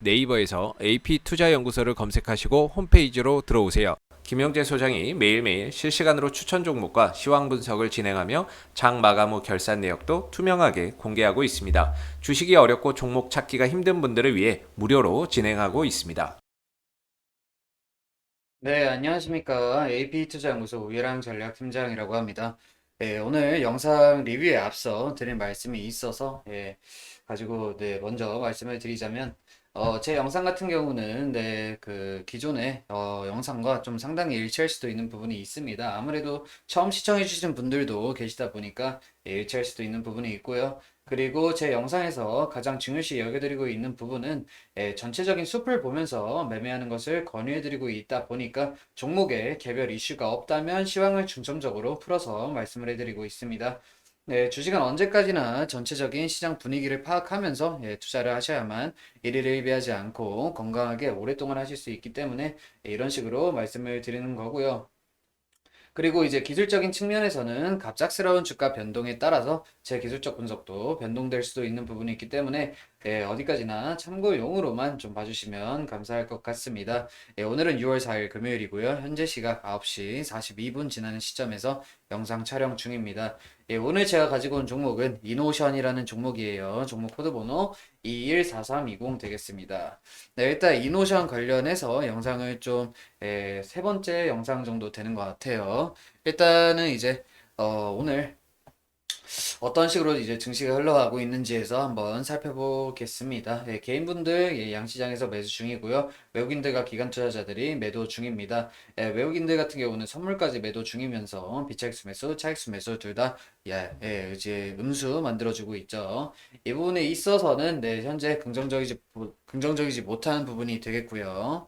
네이버에서 AP투자연구소를 검색하시고 홈페이지로 들어오세요. 김영재 소장이 매일매일 실시간으로 추천 종목과 시황 분석을 진행하며 장 마감 후 결산 내역도 투명하게 공개하고 있습니다. 주식이 어렵고 종목 찾기가 힘든 분들을 위해 무료로 진행하고 있습니다. 네, 안녕하십니까. AP투자연구소 우예랑 전략팀장이라고 합니다. 오늘 영상 리뷰에 앞서 드릴 말씀이 있어서, 가지고, 먼저 말씀을 드리자면, 제 영상 같은 경우는, 기존의, 영상과 좀 상당히 일치할 수도 있는 부분이 있습니다. 아무래도 처음 시청해주신 분들도 계시다 보니까, 일치할 수도 있는 부분이 있고요. 그리고 제 영상에서 가장 중요시 여겨드리고 있는 부분은 전체적인 숲을 보면서 매매하는 것을 권유해드리고 있다 보니까 종목에 개별 이슈가 없다면 시황을 중점적으로 풀어서 말씀을 해드리고 있습니다. 네, 주식은 언제까지나 전체적인 시장 분위기를 파악하면서 투자를 하셔야만 일희를 일비하지 않고 건강하게 오랫동안 하실 수 있기 때문에 이런 식으로 말씀을 드리는 거고요. 그리고 이제 기술적인 측면에서는 갑작스러운 주가 변동에 따라서 제 기술적 분석도 변동될 수도 있는 부분이 있기 때문에 어디까지나 참고용으로만 좀 봐주시면 감사할 것 같습니다. 오늘은 6월 4일 금요일이고요. 현재 시각 9시 42분 지나는 시점에서 영상 촬영 중입니다. 오늘 제가 가지고 온 종목은 이노션이라는 종목이에요. 종목 코드 번호 214320 되겠습니다. 네, 일단 이노션 관련해서 영상을 좀 세 번째 영상 정도 되는 것 같아요. 일단은 이제 오늘 어떤 식으로 이제 증시가 흘러가고 있는지에서 한번 살펴보겠습니다. 개인분들 양시장에서 매수 중이고요. 외국인들과 기관 투자자들이 매도 중입니다. 외국인들 같은 경우는 선물까지 매도 중이면서 비차익수 매수, 차익수 매수 둘 다 이제 음수 만들어주고 있죠. 이 부분에 있어서는 현재 긍정적이지 못한 부분이 되겠고요.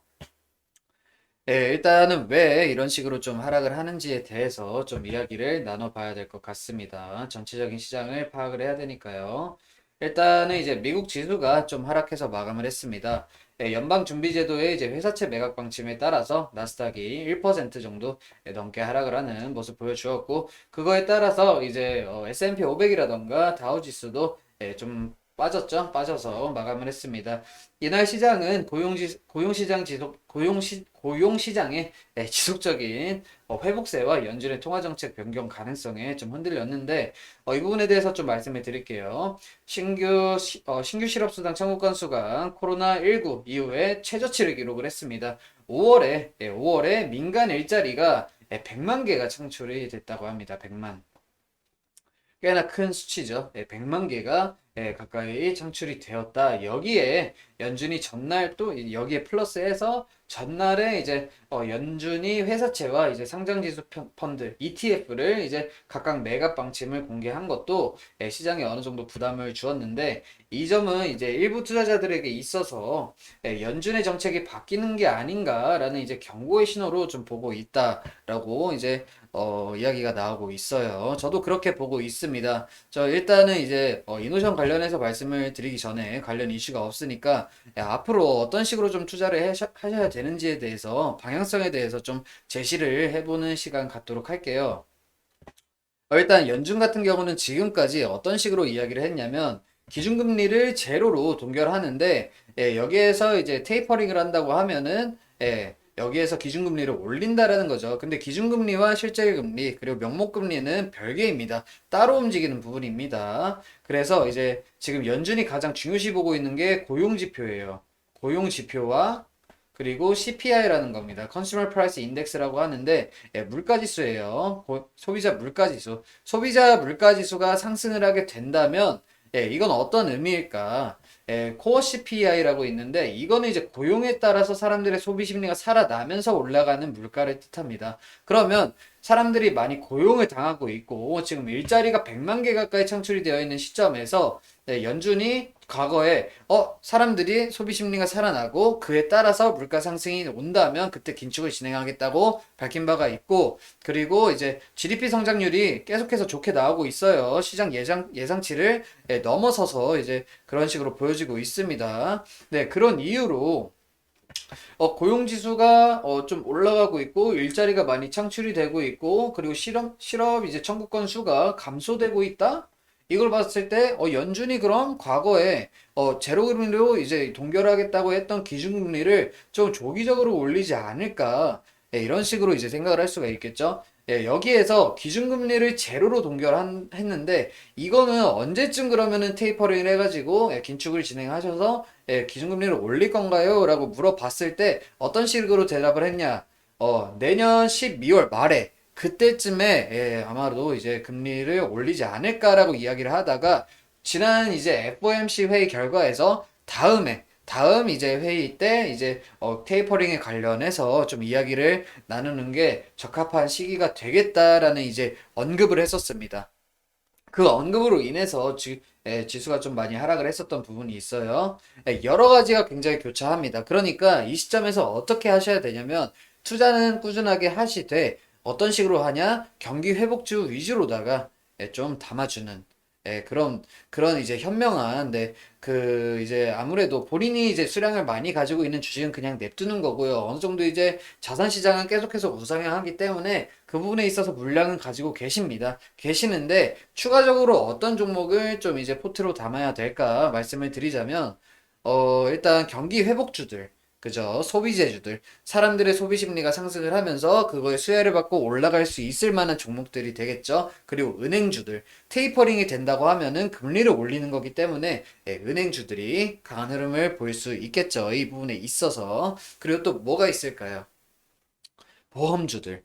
일단은 왜 이런 식으로 좀 하락을 하는지에 대해서 좀 이야기를 나눠봐야 될 것 같습니다. 전체적인 시장을 파악을 해야 되니까요. 일단은 이제 미국 지수가 좀 하락해서 마감을 했습니다. 연방준비제도의 이제 회사채 매각 방침에 따라서 나스닥이 1% 정도 넘게 하락을 하는 모습 보여주었고, 그거에 따라서 이제 S&P 500이라던가 다우지수도 좀 빠졌죠? 빠져서 마감을 했습니다. 이날 시장은 고용시장의 지속적인 회복세와 연준의 통화정책 변경 가능성에 좀 흔들렸는데, 이 부분에 대해서 좀 말씀을 드릴게요. 신규 실업수당 청구 건수가 코로나19 이후에 최저치를 기록을 했습니다. 5월에 민간 일자리가 100만 개가 창출이 됐다고 합니다. 100만. 꽤나 큰 수치죠. 100만 개가 가까이 창출이 되었다. 여기에 연준이 전날 또 여기에 플러스해서 전날에 이제 연준이 회사채와 이제 상장지수 펀드 ETF를 이제 각각 매각 방침을 공개한 것도 시장에 어느 정도 부담을 주었는데, 이 점은 이제 일부 투자자들에게 있어서 연준의 정책이 바뀌는 게 아닌가라는 이제 경고의 신호로 좀 보고 있다라고 이제 이야기가 나오고 있어요. 저도 그렇게 보고 있습니다. 저 일단은 이제 이노션 관련해서 말씀을 드리기 전에 관련 이슈가 없으니까 앞으로 어떤 식으로 좀 투자를 하셔야 되는지에 대해서 방향성에 대해서 좀 제시를 해보는 시간 갖도록 할게요. 일단 연준 같은 경우는 지금까지 어떤 식으로 이야기를 했냐면 기준금리를 제로로 동결하는데 여기에서 이제 테이퍼링을 한다고 하면은 여기에서 기준금리를 올린다라는 거죠. 근데 기준금리와 실제금리 그리고 명목금리는 별개입니다. 따로 움직이는 부분입니다. 그래서 이제 지금 연준이 가장 중요시 보고 있는 게 고용지표예요. 고용지표와 그리고 CPI라는 겁니다. Consumer Price Index라고 하는데 물가지수예요. 소비자 물가지수. 소비자 물가지수가 상승을 하게 된다면 이건 어떤 의미일까? 코어 CPI라고 있는데 이거는 이제 고용에 따라서 사람들의 소비 심리가 살아나면서 올라가는 물가를 뜻합니다. 그러면 사람들이 많이 고용을 당하고 있고 지금 일자리가 100만 개 가까이 창출이 되어 있는 시점에서 연준이 과거에 사람들이 소비 심리가 살아나고 그에 따라서 물가 상승이 온다면 그때 긴축을 진행하겠다고 밝힌 바가 있고, 그리고 이제 GDP 성장률이 계속해서 좋게 나오고 있어요. 시장 예상치를 넘어서서 이제 그런 식으로 보여지고 있습니다. 네, 그런 이유로 고용지수가 좀 올라가고 있고 일자리가 많이 창출이 되고 있고 그리고 실업 이제 청구 건수가 감소되고 있다. 이걸 봤을 때 연준이 그럼 과거에 제로금리로 이제 동결하겠다고 했던 기준금리를 좀 조기적으로 올리지 않을까 이런 식으로 이제 생각을 할 수가 있겠죠. 여기에서 기준금리를 제로로 동결했는데 이거는 언제쯤 그러면은 테이퍼링을 해가지고 긴축을 진행하셔서 기준금리를 올릴 건가요? 라고 물어봤을 때 어떤 식으로 대답을 했냐? 내년 12월 말에 그때쯤에 아마도 이제 금리를 올리지 않을까라고 이야기를 하다가 지난 이제 FOMC 회의 결과에서 다음 이제 회의 때 이제 테이퍼링에 관련해서 좀 이야기를 나누는 게 적합한 시기가 되겠다라는 이제 언급을 했었습니다. 그 언급으로 인해서 지수가 좀 많이 하락을 했었던 부분이 있어요. 여러 가지가 굉장히 교차합니다. 그러니까 이 시점에서 어떻게 하셔야 되냐면 투자는 꾸준하게 하시되 어떤 식으로 하냐? 경기 회복주 위주로다가 좀 담아주는 그런 이제 현명한 그 이제 아무래도 본인이 이제 수량을 많이 가지고 있는 주식은 그냥 냅두는 거고요. 어느 정도 이제 자산 시장은 계속해서 우상향하기 때문에 그 부분에 있어서 물량은 가지고 계시는데 추가적으로 어떤 종목을 좀 이제 포트로 담아야 될까 말씀을 드리자면 일단 경기 회복주들 그죠? 소비재주들, 사람들의 소비 심리가 상승을 하면서 그거에 수혜를 받고 올라갈 수 있을 만한 종목들이 되겠죠. 그리고 은행주들, 테이퍼링이 된다고 하면은 금리를 올리는 거기 때문에 은행주들이 강한 흐름을 보일 수 있겠죠. 이 부분에 있어서. 그리고 또 뭐가 있을까요? 보험주들,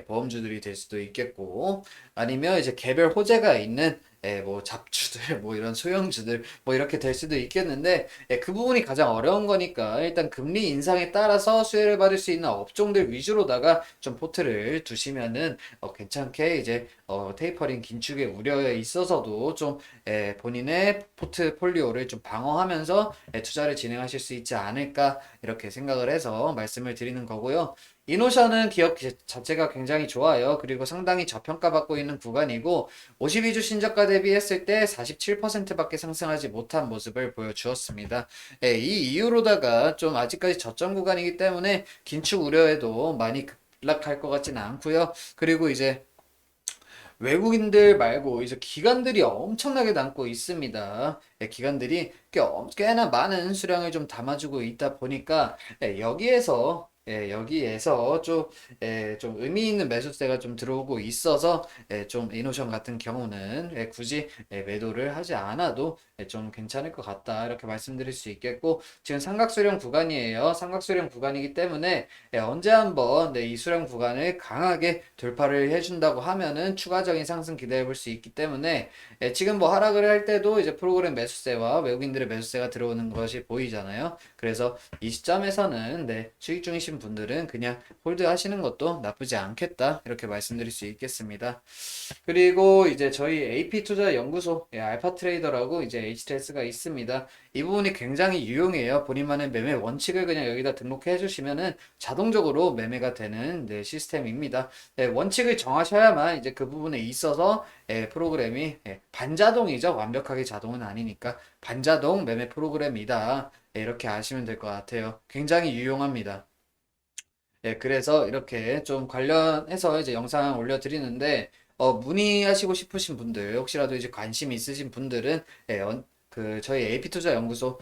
보험주들이 될 수도 있겠고, 아니면 이제 개별 호재가 있는 뭐 잡주들, 뭐 이런 소형주들, 뭐 이렇게 될 수도 있겠는데, 그 부분이 가장 어려운 거니까 일단 금리 인상에 따라서 수혜를 받을 수 있는 업종들 위주로다가 좀 포트를 두시면은 괜찮게 이제 테이퍼링 긴축의 우려에 있어서도 좀 본인의 포트폴리오를 좀 방어하면서 투자를 진행하실 수 있지 않을까 이렇게 생각을 해서 말씀을 드리는 거고요. 이노션은 기업 자체가 굉장히 좋아요. 그리고 상당히 저평가받고 있는 구간이고 52주 신저가 대비했을 때 47%밖에 상승하지 못한 모습을 보여주었습니다. 이 이유로다가 좀 아직까지 저점 구간이기 때문에 긴축 우려에도 많이 급락할 것 같지는 않고요. 그리고 이제 외국인들 말고 이제 기관들이 엄청나게 남고 있습니다. 기관들이 꽤나 많은 수량을 좀 담아주고 있다 보니까 여기에서 좀 의미 있는 매수세가 좀 들어오고 있어서 좀 이노션 같은 경우는 굳이 매도를 하지 않아도 좀 괜찮을 것 같다 이렇게 말씀드릴 수 있겠고 지금 삼각수렴 구간이에요. 삼각수렴 구간이기 때문에 언제 한번 이 수렴 구간을 강하게 돌파를 해준다고 하면은 추가적인 상승 기대해 볼 수 있기 때문에 지금 뭐 하락을 할 때도 이제 프로그램 매수세와 외국인들의 매수세가 들어오는 것이 보이잖아요. 그래서 이 시점에서는 수익 중이신 분들은 그냥 홀드 하시는 것도 나쁘지 않겠다 이렇게 말씀드릴 수 있겠습니다. 그리고 이제 저희 AP투자 연구소 알파 트레이더라고 이제 HTS가 있습니다. 이 부분이 굉장히 유용해요. 본인만의 매매 원칙을 그냥 여기다 등록해 주시면은 자동적으로 매매가 되는 시스템입니다. 원칙을 정하셔야만 이제 그 부분에 있어서 프로그램이 반자동이죠. 완벽하게 자동은 아니니까 반자동 매매 프로그램이다. 이렇게 아시면 될 것 같아요. 굉장히 유용합니다. 그래서 이렇게 좀 관련해서 이제 영상 올려드리는데, 문의하시고 싶으신 분들, 혹시라도 이제 관심 있으신 분들은, 그, 저희 AP투자 연구소,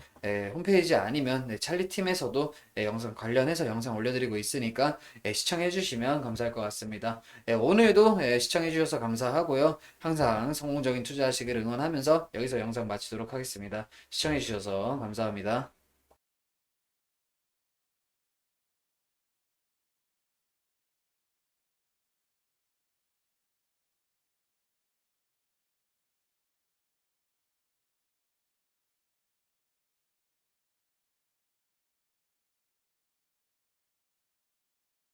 홈페이지 아니면, 찰리팀에서도, 영상 관련해서 영상 올려드리고 있으니까, 시청해주시면 감사할 것 같습니다. 오늘도, 시청해주셔서 감사하고요. 항상 성공적인 투자하시기를 응원하면서 여기서 영상 마치도록 하겠습니다. 시청해주셔서 감사합니다.